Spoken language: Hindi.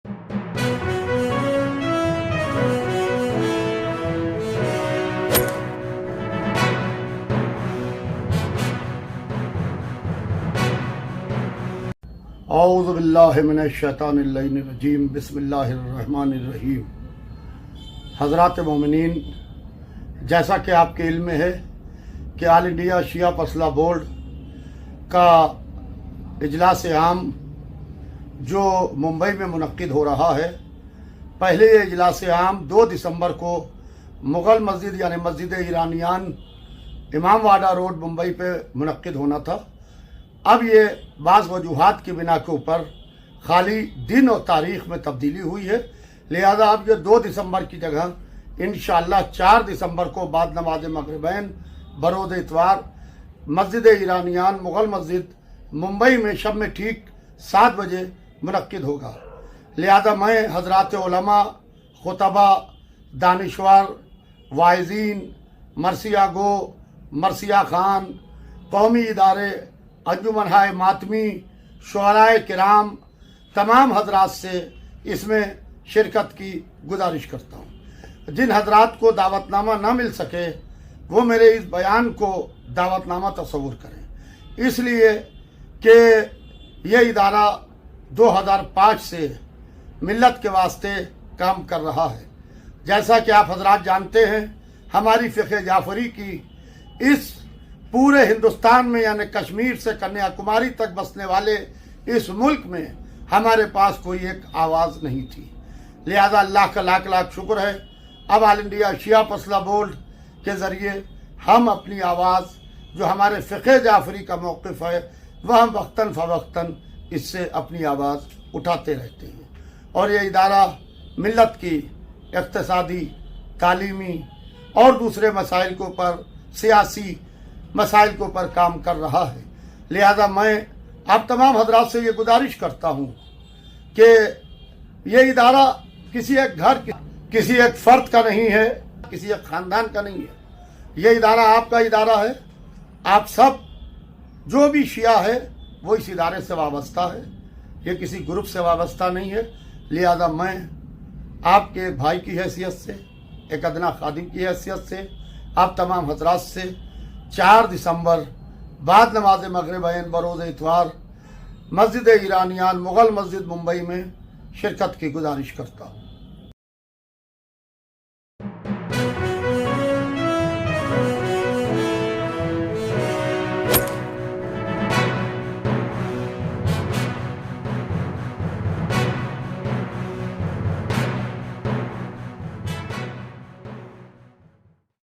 औज़ु बिल्लाहि मिनश्शैतानिर्रजीम बिस्मिल्लाहिर्रहमानिर्रहीम। हज़रात मोमिनीन, जैसा कि आपके इल्म में है कि ऑल इंडिया शिया फसला बोर्ड का इजलास आम जो मुंबई में मुनक्किद हो रहा है, पहले ये इजलास आम 2 दिसंबर को मुग़ल मस्जिद यानी मस्जिद ईरानियान इमाम वाडा रोड मुंबई पे मुनक्किद होना था। अब ये बाज़ वजूहात की बिना के ऊपर खाली दिन और तारीख़ में तब्दीली हुई है, लिहाजा अब ये 2 दिसंबर की जगह इंशाअल्लाह 4 दिसंबर को बाद नमाज मगरिबैन बरोज़ इतवार मस्जिद ईरानियान मुग़ल मस्जिद मुंबई में शब में ठीक 7 बजे मुनक्किद होगा। लिहाजा मैं हज़रात उलमा, खुतबा, दानिशवार, वाइज़ीन, मरसिया गो, मरसिया खान, कौमी इदारे, अंजुमन हाय मातमी, शुअराए किराम, तमाम हजरात से इसमें शिरकत की गुजारिश करता हूँ। जिन हजरात को दावतनामा ना मिल सके वो मेरे इस बयान को दावतनामा तस्वुर करें, इसलिए कि ये इदारा 2005 से मिल्लत के वास्ते काम कर रहा है। जैसा कि आप हजरात जानते हैं, हमारी फ़िक़्ह जाफ़री की इस पूरे हिंदुस्तान में यानी कश्मीर से कन्याकुमारी तक बसने वाले इस मुल्क में हमारे पास कोई एक आवाज़ नहीं थी। लिहाजा अल्लाह का लाख लाख शुक्र है, अब ऑल इंडिया शिया फसला बोर्ड के ज़रिए हम अपनी आवाज़ जो हमारे फ़िक़्ह जाफ़री का मौक़िफ़ है वह हम वक्तन फ़वक्तन इससे अपनी आवाज़ उठाते रहते हैं। और ये इदारा मिल्लत की इक़्तिसादी, तालीमी और दूसरे मसाइल के ऊपर, सियासी मसाइल के ऊपर काम कर रहा है। लिहाजा मैं आप तमाम हजरात से ये गुजारिश करता हूँ कि ये इदारा किसी एक घर, किसी एक फ़र्द का नहीं है, किसी एक ख़ानदान का नहीं है। ये इदारा आपका इदारा है। आप सब जो भी शिया है वो इस इदारे से वाबस्ता है, ये किसी ग्रुप से वाबस्ता नहीं है। लिहाजा मैं आपके एक भाई की हैसियत से, एक अदना खादिम की हैसियत से आप तमाम हजरात से 4 दिसंबर बाद नमाज मगरिबैन बरोज़ इतवार मस्जिद ईरानियान मुग़ल मस्जिद मुंबई में शिरकत की गुजारिश करता हूँ।